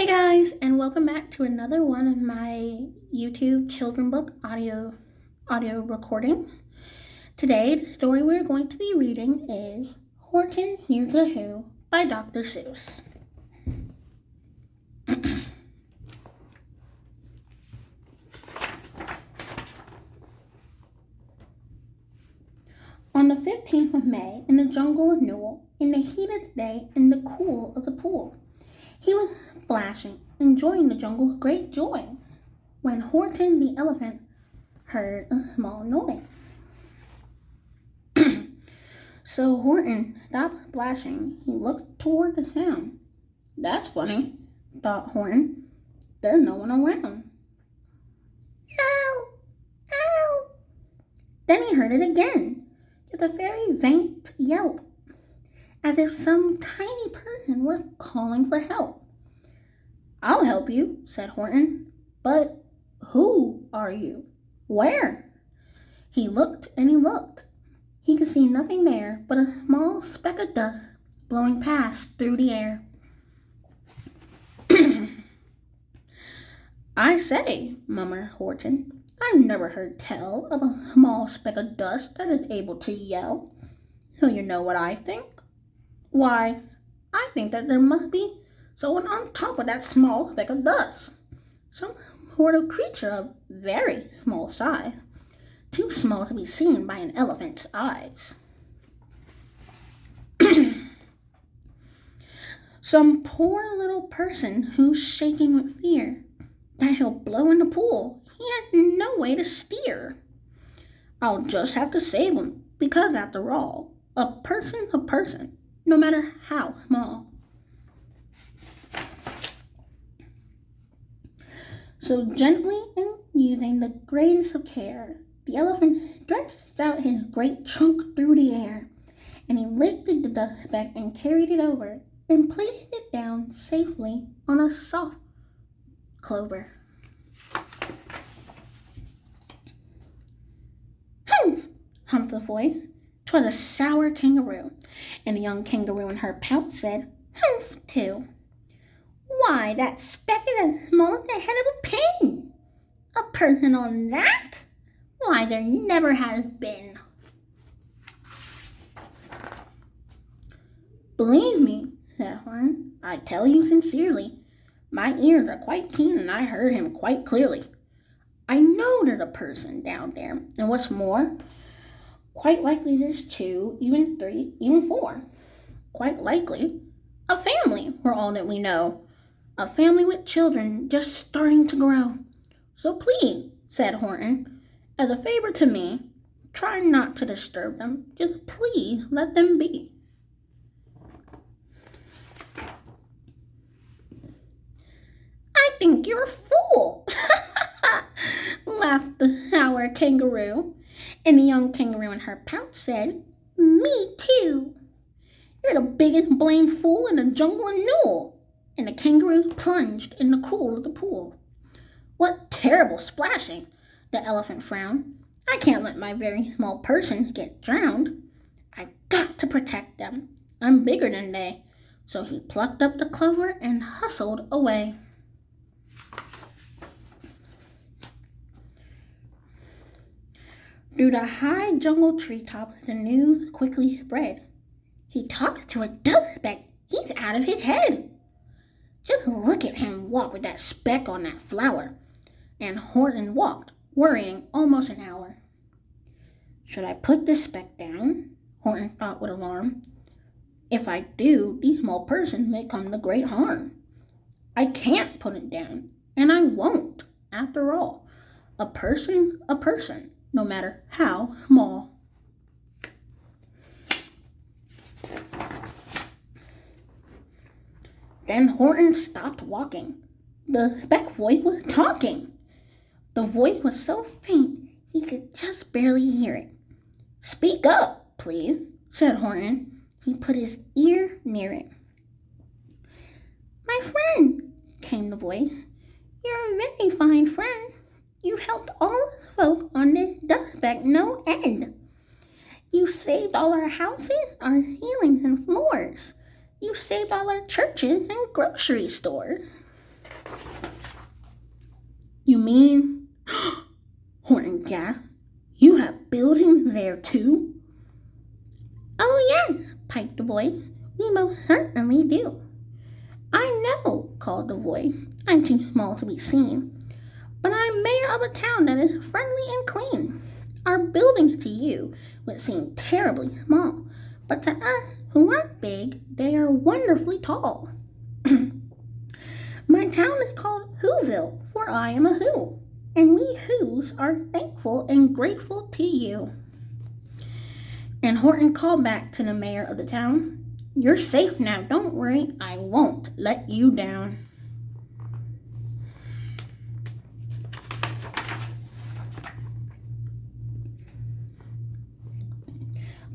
Hey guys, and welcome back to another one of my YouTube children book audio recordings. Today, the story we're going to be reading is Horton Hears a Who by Dr. Seuss. On the 15th of May, in the jungle of Newell, in the heat of the day, in the cool of the pool, he was splashing, enjoying the jungle's great joys, when Horton the elephant heard a small noise. So Horton stopped splashing. He looked toward the sound. That's funny, thought Horton. There's no one around. Ow! Ow! Then he heard it again, with a very faint yelp, as if some tiny person were calling for help. I'll help you, said Horton. But who are you? Where? He looked and he looked. He could see nothing there but a small speck of dust blowing past through the air. I say, murmured Horton, I've never heard tell of a small speck of dust that is able to yell. So you know what I think? Why, I think that there must be someone on top of that small speck of dust. Some sort of creature of very small size, too small to be seen by an elephant's eyes. Some poor little person who's shaking with fear that he'll blow in the pool. He has no way to steer. I'll just have to save him, because after all, a person's a person, no matter how small. So gently and using the greatest of care, the elephant stretched out his great trunk through the air, and he lifted the dust speck and carried it over and placed it down safely on a soft clover. Humph! Humphed the voice. 'Twas a sour kangaroo, and the young kangaroo in her pouch said, Humph, too. Why, that speck is as small as the head of a pin. A person on that? Why, there never has been. Believe me, said Horton, I tell you sincerely. My ears are quite keen, and I heard him quite clearly. I know there's a person down there, and what's more, quite likely there's 2, even 3, even 4. Quite likely a family, for all that we know. A family with children just starting to grow. So please, said Horton, as a favor to me, try not to disturb them. Just please let them be. I think you're a fool, laughed the sour kangaroo. And the young kangaroo in her pouch said, Me too. You're the biggest blamed fool in the jungle of Newell. And the kangaroos plunged in the cool of the pool. What terrible splashing, the elephant frowned. I can't let my very small persons get drowned. I've got to protect them. I'm bigger than they. So he plucked up the clover and hustled away. Through the high jungle treetops, the news quickly spread. He talks to a dust speck. He's out of his head. Just look at him walk with that speck on that flower. And Horton walked, worrying almost an hour. Should I put this speck down? Horton thought with alarm. If I do, these small persons may come to great harm. I can't put it down, and I won't. After all, a person's a person, no matter how small. Then Horton stopped walking. The speck voice was talking. The voice was so faint he could just barely hear it. Speak up, please, said Horton. He put his ear near it. My friend, came the voice. You're a very fine friend. You've helped all us folk on this dust speck no end. You saved all our houses, our ceilings and floors. You saved all our churches and grocery stores. You mean? Horton gasped. You have buildings there too? Oh yes, piped the voice. We most certainly do. I know, called the voice. I'm too small to be seen. But I'm mayor of a town that is friendly and clean. Our buildings to you would seem terribly small, but to us who aren't big, they are wonderfully tall. My town is called Whoville, for I am a Who, and we Whos are thankful and grateful to you. And Horton called back to the mayor of the town, You're safe now, don't worry, I won't let you down.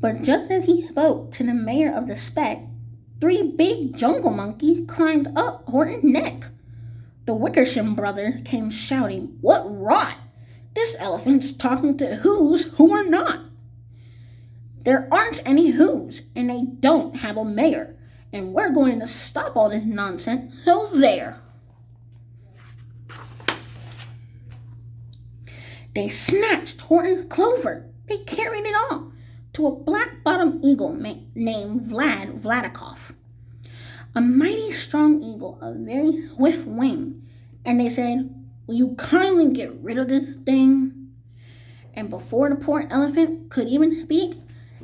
But just as he spoke to the mayor of the speck, 3 big jungle monkeys climbed up Horton's neck. The Wickersham brothers came shouting, What rot! This elephant's talking to Whos who are not. There aren't any Whos, and they don't have a mayor, and we're going to stop all this nonsense, so there. They snatched Horton's clover. They carried it off to a black-bottomed eagle named Vladikov. A mighty strong eagle, a very swift wing. And they said, Will you kindly get rid of this thing? And before the poor elephant could even speak,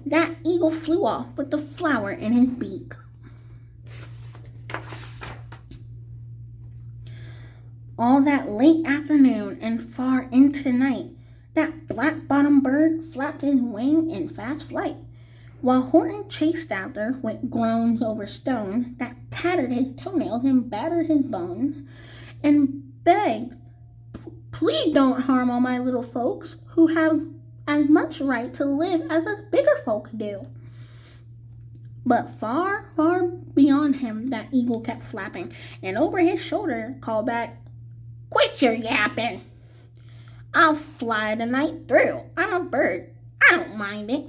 that eagle flew off with the flower in his beak. All that late afternoon and far into the night, that black-bottomed bird flapped his wing in fast flight, while Horton chased after with groans over stones that tattered his toenails and battered his bones, and begged, Please don't harm all my little folks who have as much right to live as us bigger folks do. But far, far beyond him that eagle kept flapping, and over his shoulder called back, Quit your yapping! I'll fly the night through. I'm a bird. I don't mind it.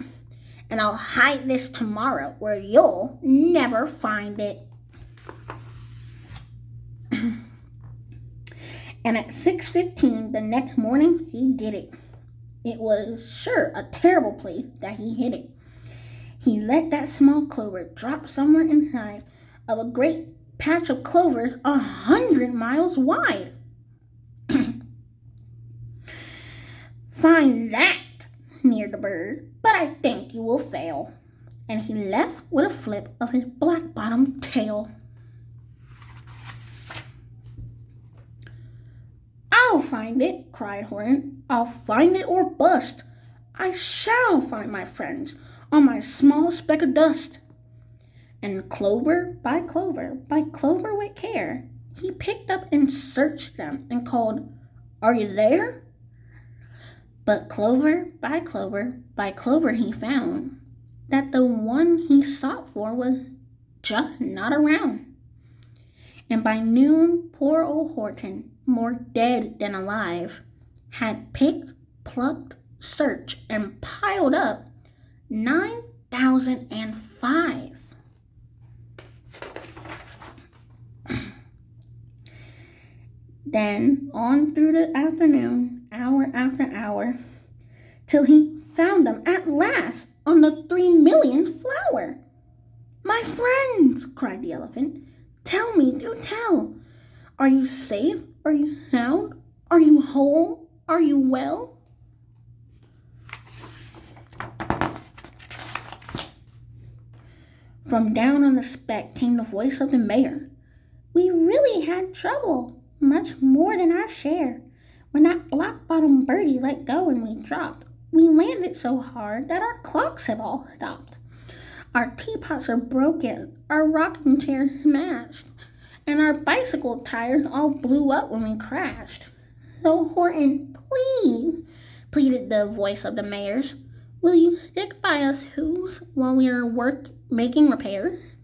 And I'll hide this tomorrow where you'll never find it. And at 6:15 the next morning, he did it. It was sure a terrible place that he hid it. He let that small clover drop somewhere inside of a great patch of clovers 100 miles wide. Find that, sneered the bird, but I think you will fail. And he left with a flip of his black-bottomed tail. I'll find it, cried Horton. I'll find it or bust. I shall find my friends on my small speck of dust. And clover by clover with care, he picked up and searched them and called, Are you there? But clover by clover he found that the one he sought for was just not around. And by noon, poor old Horton, more dead than alive, had picked, plucked, searched, and piled up 9,005. Then on through the afternoon, hour after hour, till he found them at last on the 3 millionth flower. My friends, cried the elephant, tell me, do tell. Are you safe? Are you sound? Are you whole? Are you well? From down on the speck came the voice of the mayor. We really had trouble, much more than our share. When that black-bottomed birdie let go and we dropped, we landed so hard that our clocks have all stopped. Our teapots are broken, our rocking chairs smashed, and our bicycle tires all blew up when we crashed. So Horton, please, pleaded the voice of the mayor's, will you stick by us Whos while we are making repairs?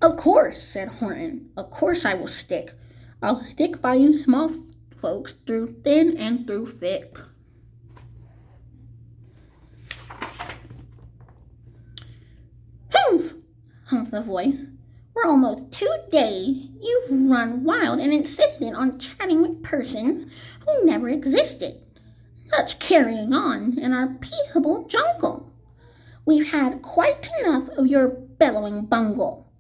Of course, said Horton. Of course I will stick. I'll stick by you small folks through thin and through thick. Humph! Humphed the voice. For almost 2 days, you've run wild and insisted on chatting with persons who never existed. Such carrying on in our peaceable jungle. We've had quite enough of your bellowing bungle.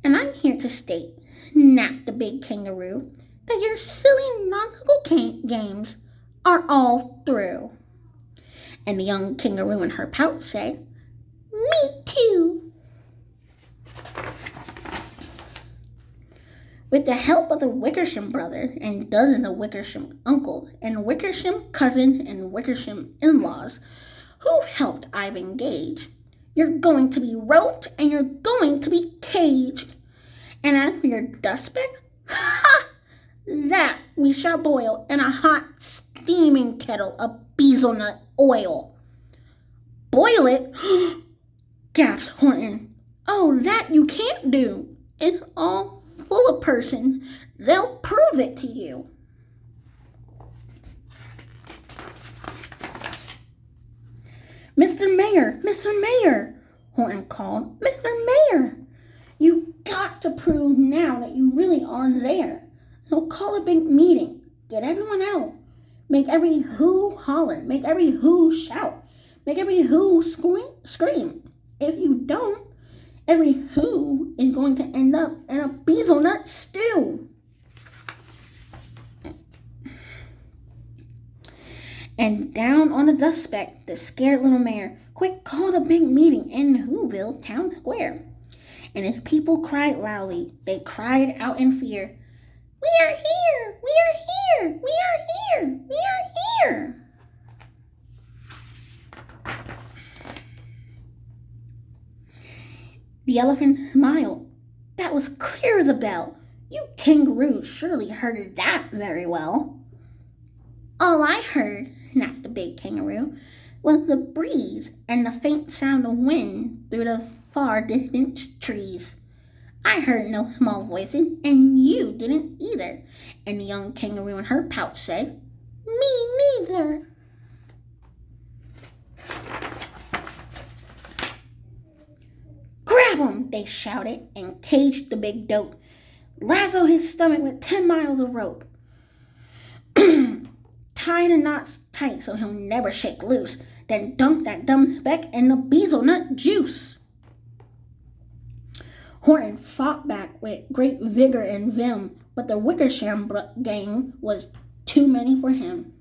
And I'm here to state, snapped the big kangaroo, that your silly nonsensical games are all through. And the young kangaroo in her pouch said, Me too. With the help of the Wickersham brothers and dozens of Wickersham uncles and Wickersham cousins and Wickersham in-laws who've helped Ivan Gage, you're going to be roped and you're going to be caged. And as for your dustbin, ha! That we shall boil in a hot steaming kettle of bezelnut oil. Boil it? Gasped Horton. Oh, that you can't do. It's all full of persons. They'll prove it to you. Mr. Mayor, Horton called. Mr. Mayor, you got to prove now that you really are there. So call a big meeting. Get everyone out. Make every who holler. Make every who shout. Make every who scream. If you don't, every who is going to end up in a bezelnut stew. And down on the dust speck, the scared little mayor quick called a big meeting in Whoville Town Square. And as people cried loudly, they cried out in fear, We are here! We are here! We are here! We are here! The elephant smiled. That was clear as a bell. You kangaroos surely heard that very well. All I heard, snapped the big kangaroo, was the breeze and the faint sound of wind through the far distant trees. I heard no small voices, and you didn't either. And the young kangaroo in her pouch said, Me neither. Grab him, they shouted, and caged the big dope. Lasso his stomach with 10 miles of rope. Tie the knots tight so he'll never shake loose. Then dunk that dumb speck in the bezelnut juice. Horton fought back with great vigor and vim, but the Wickersham gang was too many for him.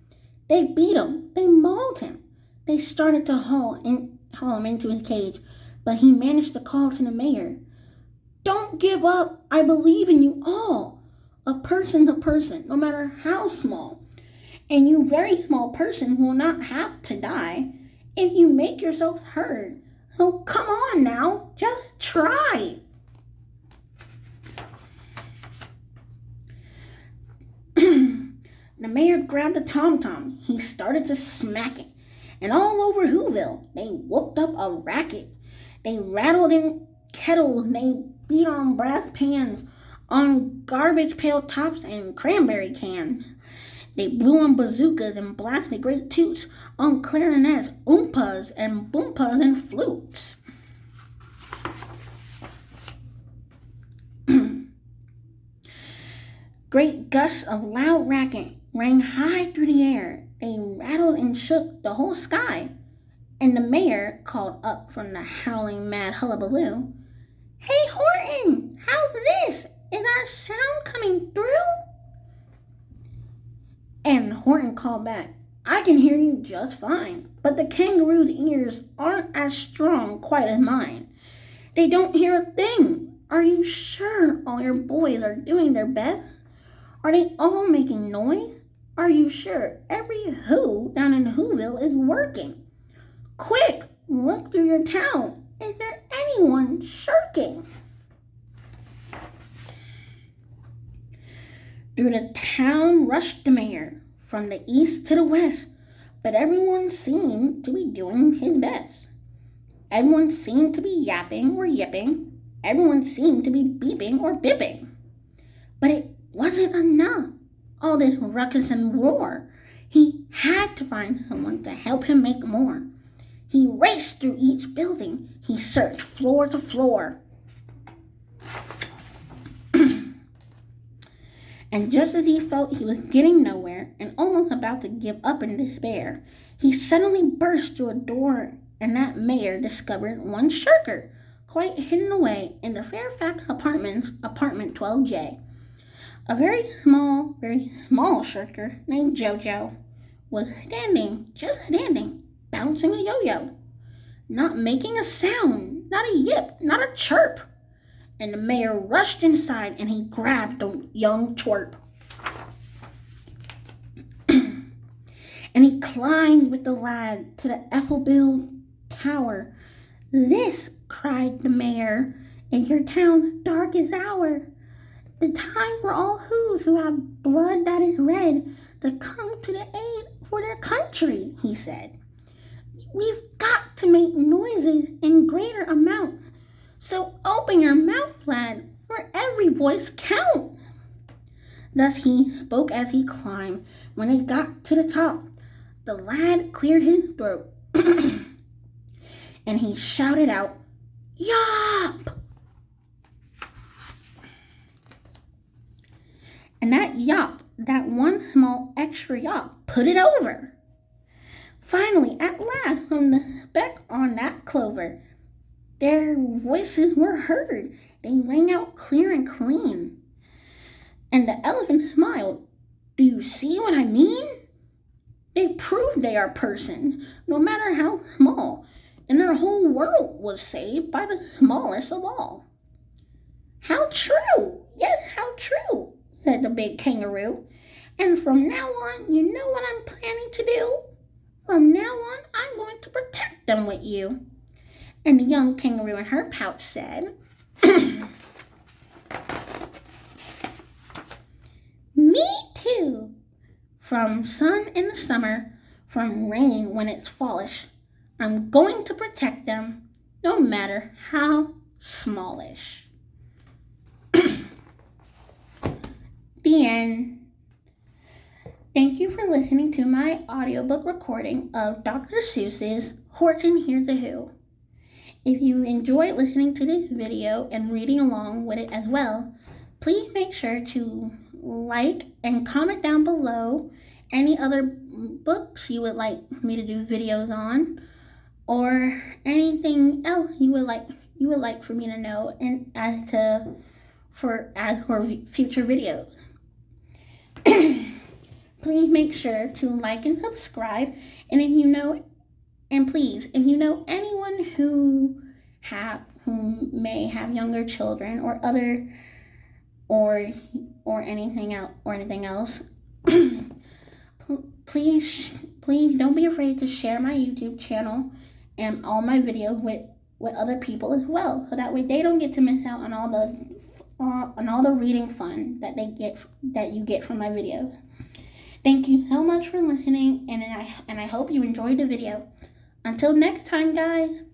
They beat him. They mauled him. They started to haul him into his cage, but he managed to call to the mayor. Don't give up. I believe in you all. A person to person, no matter how small. And you very small person will not have to die if you make yourselves heard. So come on now, just try. The mayor grabbed a tom-tom. He started to smack it. And all over Whoville, they whooped up a racket. They rattled in kettles. They beat on brass pans, on garbage pail tops and cranberry cans. They blew on bazookas and blasted great toots on clarinets, oompas and boompas and flutes. Great gusts of loud racket rang high through the air. They rattled and shook the whole sky. And the mayor called up from the howling mad hullabaloo, Hey Horton, how's this? Is our sound coming through? And Horton called back, I can hear you just fine, but the kangaroo's ears aren't as strong quite as mine. They don't hear a thing. Are you sure all your boys are doing their best? Are they all making noise? Are you sure every who down in Whoville is working? Quick, look through your town. Is there anyone shirking? Through the town rushed the mayor, from the east to the west, but everyone seemed to be doing his best. Everyone seemed to be yapping or yipping. Everyone seemed to be beeping or bipping. But it wasn't enough. All this ruckus and roar. He had to find someone to help him make more. He raced through each building. He searched floor to floor. And just as he felt he was getting nowhere and almost about to give up in despair, he suddenly burst through a door, and that mayor discovered one shirker, quite hidden away in the Fairfax Apartments, apartment 12J. A very small shirker named Jojo was just standing, bouncing a yo-yo, not making a sound, not a yip, not a chirp. And the mayor rushed inside and he grabbed the young twerp. And he climbed with the lad to the Ethelbill Tower. "This," cried the mayor, "is your town's darkest hour. The time for all who have blood that is red to come to the aid for their country," he said. "We've got to make noises in greater amounts. So open your mouth, lad, for every voice counts." Thus he spoke as he climbed. When they got to the top, the lad cleared his throat and he shouted out, "Yop!" And that yop, that one small extra yop, put it over. Finally, at last, from the speck on that clover, their voices were heard. They rang out clear and clean. And the elephant smiled. "Do you see what I mean? They prove they are persons, no matter how small, and their whole world was saved by the smallest of all." "How true! Yes, how true!" said the big kangaroo. "And from now on, you know what I'm planning to do? From now on, I'm going to protect them with you." And the young kangaroo in her pouch said, "Me too. From sun in the summer, from rain when it's fallish, I'm going to protect them, no matter how smallish." The end. Thank you for listening to my audiobook recording of Dr. Seuss's Horton Hears a Who. If you enjoyed listening to this video and reading along with it as well, please make sure to like and comment down below any other books you would like me to do videos on, or anything else you would like for me to know, and as for future videos. Please make sure to like and subscribe, and if you know anyone who may have younger children or anything else, please don't be afraid to share my YouTube channel and all my videos with other people as well, so that way they don't get to miss out on all the reading fun that you get from my videos. Thank you so much for listening, and I hope you enjoyed the video. Until next time, guys.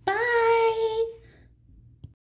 Bye!